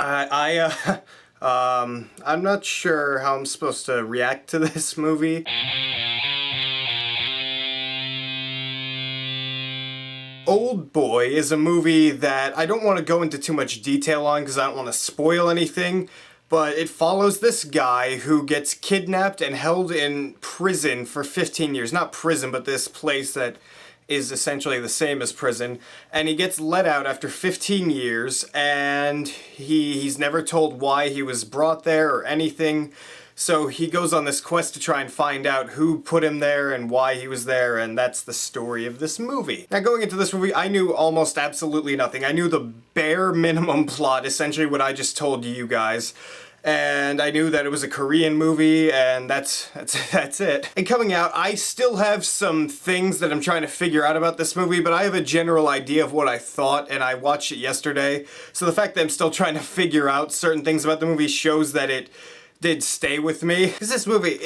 I'm not sure how I'm supposed to react to this movie. Oldboy is a movie that I don't want to go into too much detail on because I don't want to spoil anything, but it follows this guy who gets kidnapped and held in prison for 15 years. Not prison, but this place that is essentially the same as prison, and he gets let out after 15 years, and he's never told why he was brought there or anything. So he goes on this quest to try and find out who put him there and why he was there, and that's the story of this movie. Now, going into this movie, I knew almost absolutely nothing. I knew the bare minimum plot, essentially what I just told you guys. And I knew that it was a Korean movie, and that's it. And coming out, I still have some things that I'm trying to figure out about this movie, but I have a general idea of what I thought, and I watched it yesterday. So the fact that I'm still trying to figure out certain things about the movie shows that it did stay with me. Because this movie,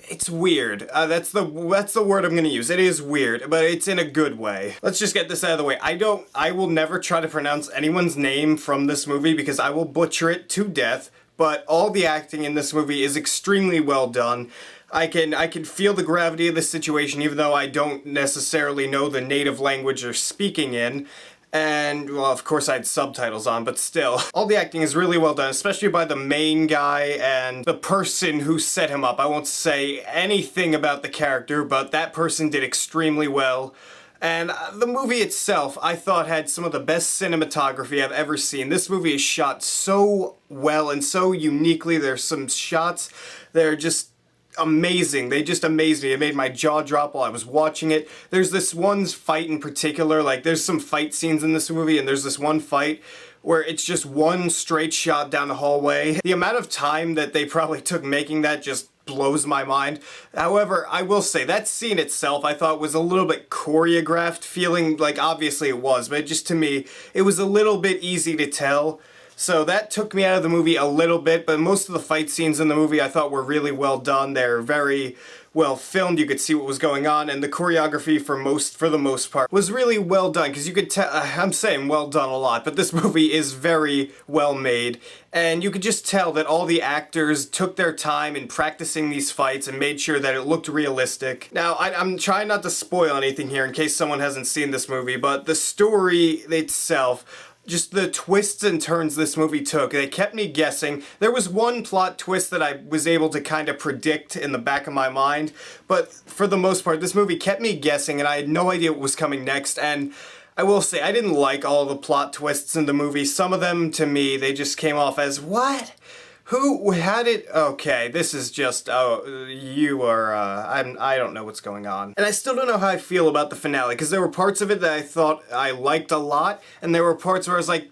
it's weird. That's the word I'm gonna use. It is weird, but it's in a good way. Let's just get this out of the way. I will never try to pronounce anyone's name from this movie because I will butcher it to death, but all the acting in this movie is extremely well done. I can feel the gravity of the situation even though I don't necessarily know the native language they're speaking in. And, well, of course I had subtitles on, but still. All the acting is really well done, especially by the main guy and the person who set him up. I won't say anything about the character, but that person did extremely well. And the movie itself, I thought, had some of the best cinematography I've ever seen. This movie is shot so well and so uniquely. There's some shots that are just amazing. They just amazed me. It made my jaw drop while I was watching it. There's this one fight in particular, like there's some fight scenes in this movie, and there's this one fight where it's just one straight shot down the hallway. The amount of time that they probably took making that just blows my mind. However, I will say that scene itself I thought was a little bit choreographed feeling, like obviously it was, but just to me, it was a little bit easy to tell. So that took me out of the movie a little bit, but most of the fight scenes in the movie I thought were really well done. They're very well filmed, you could see what was going on, and the choreography for the most part was really well done, because you could tell, I'm saying well done a lot, but this movie is very well made, and you could just tell that all the actors took their time in practicing these fights and made sure that it looked realistic. Now, I'm trying not to spoil anything here in case someone hasn't seen this movie, but the story itself, just the twists and turns this movie took, they kept me guessing. There was one plot twist that I was able to kind of predict in the back of my mind, but for the most part, this movie kept me guessing and I had no idea what was coming next, and I will say, I didn't like all the plot twists in the movie. Some of them, to me, they just came off as, what? Who had it? Okay, this is just, oh, you are, I don't know what's going on. And I still don't know how I feel about the finale, because there were parts of it that I thought I liked a lot, and there were parts where I was like,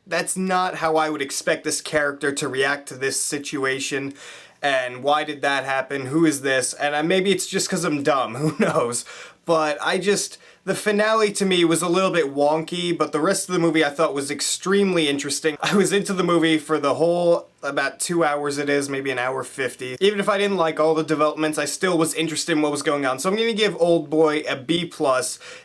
that's not how I would expect this character to react to this situation, and why did that happen, who is this, and maybe it's just because I'm dumb, who knows, but the finale to me was a little bit wonky, but the rest of the movie I thought was extremely interesting. I was into the movie for the whole, about 2 hours it is, maybe an hour 50. Even if I didn't like all the developments, I still was interested in what was going on. So I'm gonna give Oldboy a B+.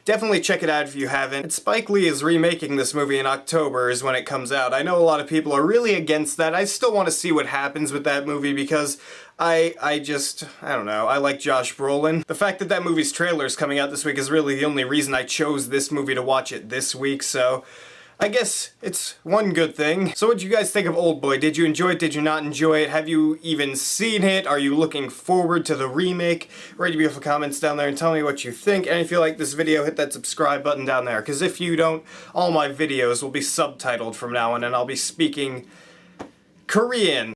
Definitely check it out if you haven't. And Spike Lee is remaking this movie in October is when it comes out. I know a lot of people are really against that. I still want to see what happens with that movie because I don't know, I like Josh Brolin. The fact that that movie's trailer is coming out this week is really the only reason I chose this movie to watch it this week, so I guess it's one good thing. So what did you guys think of Oldboy? Did you enjoy it? Did you not enjoy it? Have you even seen it? Are you looking forward to the remake? Write your beautiful comments down there and tell me what you think. And if you like this video, hit that subscribe button down there, because if you don't, all my videos will be subtitled from now on and I'll be speaking Korean.